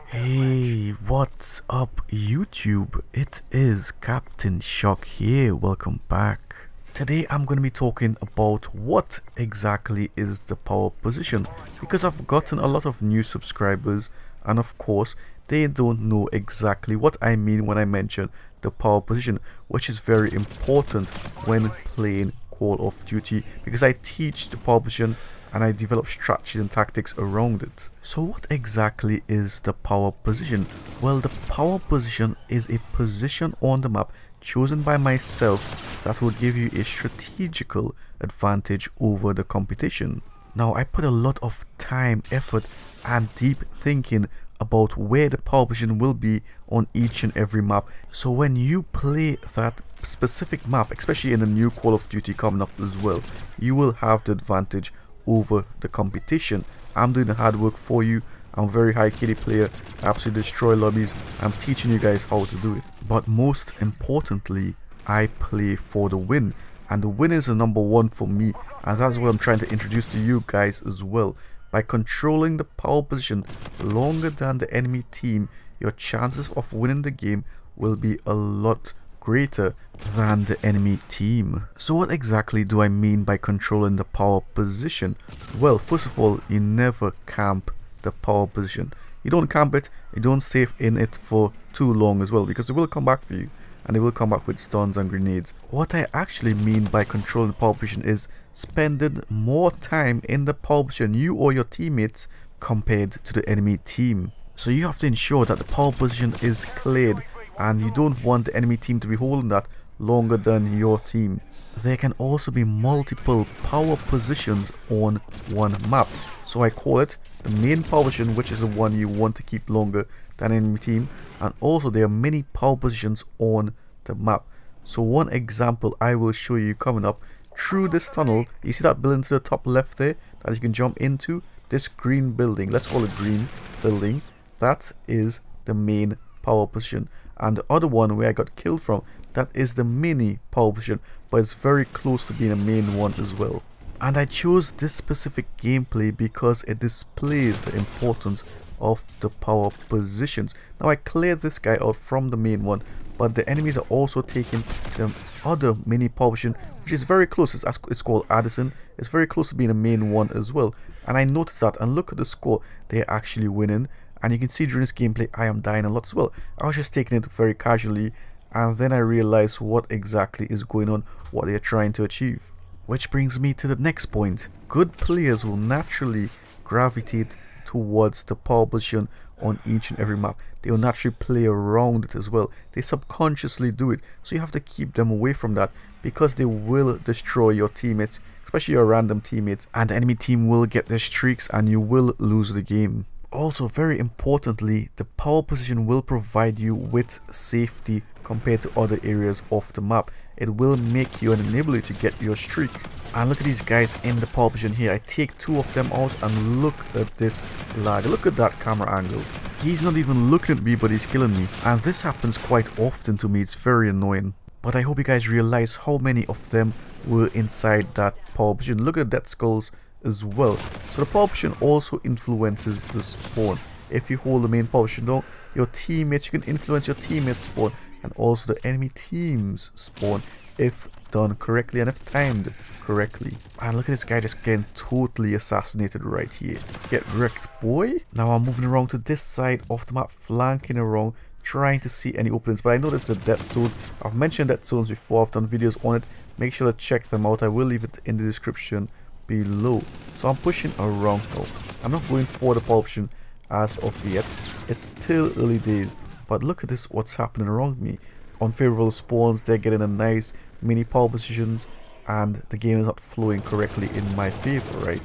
Hey, what's up YouTube? It is Captain Shock here, welcome back. Today I'm going to be talking about what exactly is the power position, because I've gotten a lot of new subscribers and of course they don't know exactly what I mean when I mention the power position, which is very important when playing Call of Duty, because I teach the power position and I develop strategies and tactics around it. So what exactly is the power position? Well, the power position is a position on the map chosen by myself that will give you a strategical advantage over the competition. Now, I put a lot of time, effort and deep thinking about where the power position will be on each and every map. So when you play that specific map, especially in the new Call of Duty coming up as well, you will have the advantage over the competition. I'm doing the hard work for you. I'm a very high KD player, absolutely destroy lobbies. I'm teaching you guys how to do it. But most importantly, I play for the win, and the win is the number one for me, and that's what I'm trying to introduce to you guys as well. By controlling the power position longer than the enemy team, your chances of winning the game will be a lot greater than the enemy team. So what exactly do I mean by controlling the power position? Well, first of all, you never camp the power position. You don't camp it, you don't stay in it for too long as well, because it will come back for you, and it will come back with stuns and grenades. What I actually mean by controlling the power position is spending more time in the power position, you or your teammates, compared to the enemy team. So you have to ensure that the power position is cleared, and you don't want the enemy team to be holding that longer than your team. There can also be multiple power positions on one map, so I call it the main power position, which is the one you want to keep longer than enemy team, and also there are many power positions on the map. So one example I will show you coming up. Through this tunnel, you see that building to the top left there that you can jump into? This green building, let's call it green building, that is the main power position. And the other one where I got killed from, that is the mini power position, but it's very close to being a main one as well. And I chose this specific gameplay because it displays the importance of the power positions. Now I cleared this guy out from the main one, but the enemies are also taking the other mini power position, which is very close. It's called Addison. It's very close to being a main one as well. And I noticed that, and look at the score, they're actually winning. And you can see during this gameplay I am dying a lot as well. I was just taking it very casually, and then I realized what exactly is going on, what they are trying to achieve. Which brings me to the next point. Good players will naturally gravitate towards the power position on each and every map. They will naturally play around it as well. They subconsciously do it, so you have to keep them away from that, because they will destroy your teammates, especially your random teammates, and the enemy team will get their streaks and you will lose the game. Also, very importantly, the power position will provide you with safety compared to other areas of the map. It will make you and enable you to get your streak. And look at these guys in the power position here. I take two of them out, and look at this lag. Look at that camera angle. He's not even looking at me, but he's killing me. And this happens quite often to me. It's very annoying. But I hope you guys realize how many of them were inside that power position. Look at that skulls as well. So the power position also influences the spawn. If you hold the main power position down, your teammates, you can influence your teammates spawn, and also the enemy team's spawn if done correctly and if timed correctly. And look at this guy just getting totally assassinated right here. Get wrecked, boy. Now I'm moving around to this side of the map, flanking around, trying to see any openings, but I know this is a death zone. I've mentioned death zones before, I've done videos on it. Make sure to check them out. I will leave it in the description below. So I'm pushing around now. I'm not going for the power option as of yet. It's still early days, but look at this, what's happening around me. Unfavorable spawns, they're getting a nice mini power positions, and the game is not flowing correctly in my favor, right?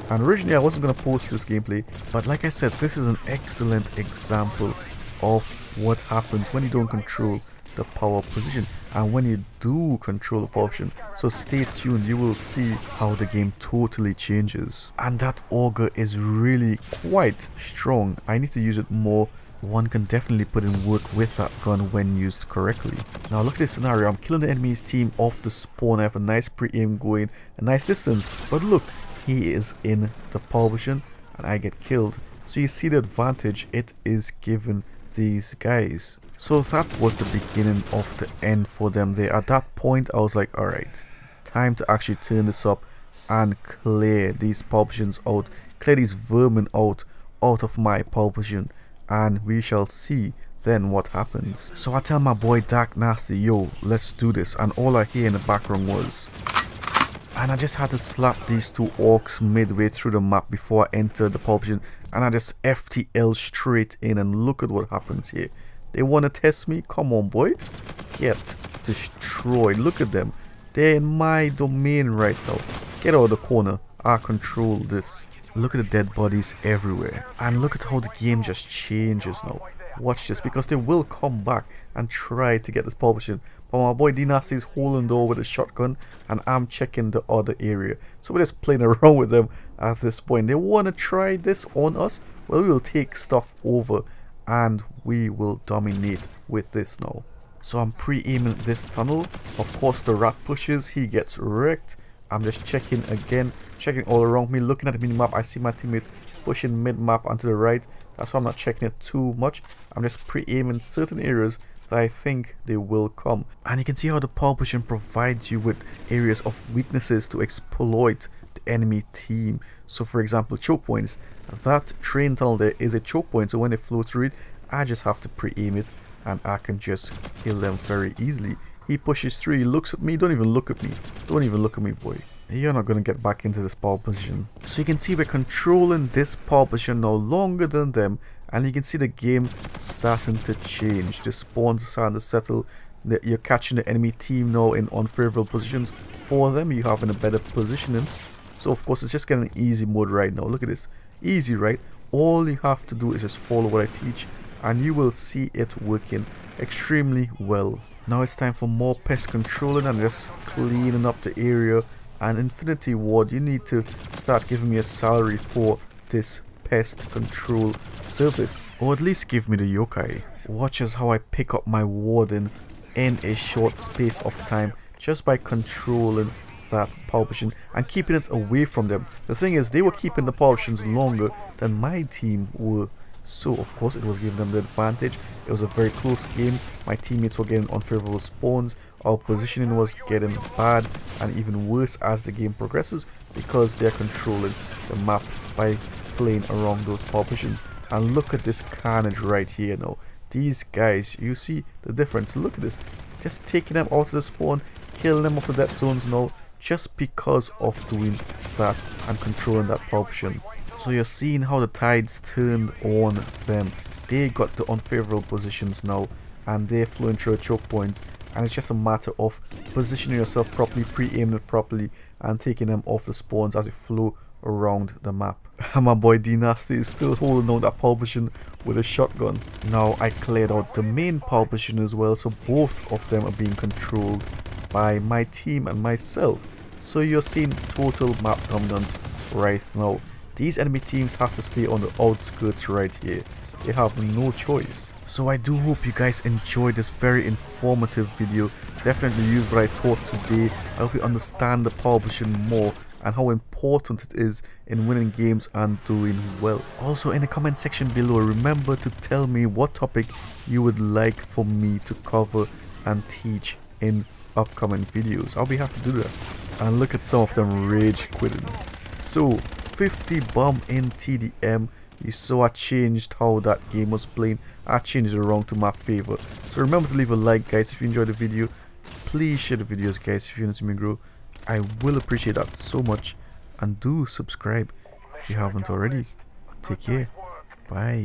And originally I wasn't going to post this gameplay, but like I said, this is an excellent example of what happens when you don't control the power position and when you do control the power option. So stay tuned, you will see how the game totally changes. And that auger is really quite strong. I need to use it more. One can definitely put in work with that gun when used correctly. Now look at this scenario. I'm killing the enemy's team off the spawn. I have a nice pre-aim going, a nice distance, but look, he is in the power position and I get killed So you see the advantage it is given these guys. So that was the beginning of the end for them there. At that point I was like, alright, time to actually turn this up and clear these power positions out, clear these vermin out of my power position, and we shall see then what happens. So I tell my boy Dark Nasty, yo, let's do this, and all I hear in the background was, and I just had to slap these two orcs midway through the map before I entered the power position, and I just FTL straight in, and look at what happens here. They want to test me? Come on, boys. Get destroyed. Look at them. They're in my domain right now. Get out of the corner. I control this. Look at the dead bodies everywhere. And look at how the game just changes now. Watch this, because they will come back and try to get this power position. But my boy D-Nasty is holding the door with a shotgun, and I'm checking the other area. So we're just playing around with them at this point. They want to try this on us. Well, we will take stuff over and we will dominate with this now. So I'm pre-aiming this tunnel. Of course the rat pushes, he gets wrecked. I'm just checking again, checking all around me, looking at the minimap. I see my teammates pushing mid-map onto the right. That's why I'm not checking it too much. I'm just pre-aiming certain areas that I think they will come. And you can see how the power position provides you with areas of weaknesses to exploit the enemy team. So for example, choke points. That train tunnel there is a choke point, so when they flow through it, I just have to pre-aim it and I can just kill them very easily. He pushes through, he looks at me. Don't even look at me. Don't even look at me, boy. You're not going to get back into this power position. So you can see we're controlling this power position now longer than them, and you can see the game starting to change. The spawns are starting to settle. You're catching the enemy team now in unfavorable positions for them. You have in a better positioning. So of course it's just getting easy mode right now. Look at this. Easy, right? All you have to do is just follow what I teach, and you will see it working extremely well. Now it's time for more pest controlling and just cleaning up the area. And Infinity Ward, you need to start giving me a salary for this pest control service, or at least give me the yokai. Watch as how I pick up my warden in a short space of time just by controlling that power position and keeping it away from them. The thing is, they were keeping the power positions longer than my team were, so of course it was giving them the advantage. It was a very close game. My teammates were getting unfavorable spawns. Our positioning was getting bad and even worse as the game progresses, because they're controlling the map by playing around those power positions. And look at this carnage right here now. These guys, you see the difference. Look at this, just taking them out of the spawn, killing them off the death zones now, just because of doing that and controlling that power position. So you're seeing how the tides turned on them. They got the unfavorable positions now, and they're flowing through choke points, and it's just a matter of positioning yourself properly, pre-aiming it properly, and taking them off the spawns as you flow around the map. And my boy D-Nasty is still holding on that power position with a shotgun. Now I cleared out the main power position as well, so both of them are being controlled by my team and myself. So you're seeing total map dominance right now. These enemy teams have to stay on the outskirts right here. They have no choice. So I do hope you guys enjoyed this very informative video. Definitely use what I taught today. I hope you understand the power position more and how important it is in winning games and doing well. Also in the comment section below, remember to tell me what topic you would like for me to cover and teach in upcoming videos. I'll be happy to do that. And look at some of them rage quitting. So 50 bomb in TDM. You saw I changed how that game was playing. I changed it around to my favor. So remember to leave a like, guys, if you enjoyed the video. Please share the videos, guys, if you want to see me grow. I will appreciate that so much. And do subscribe if you haven't already. Take care. Bye.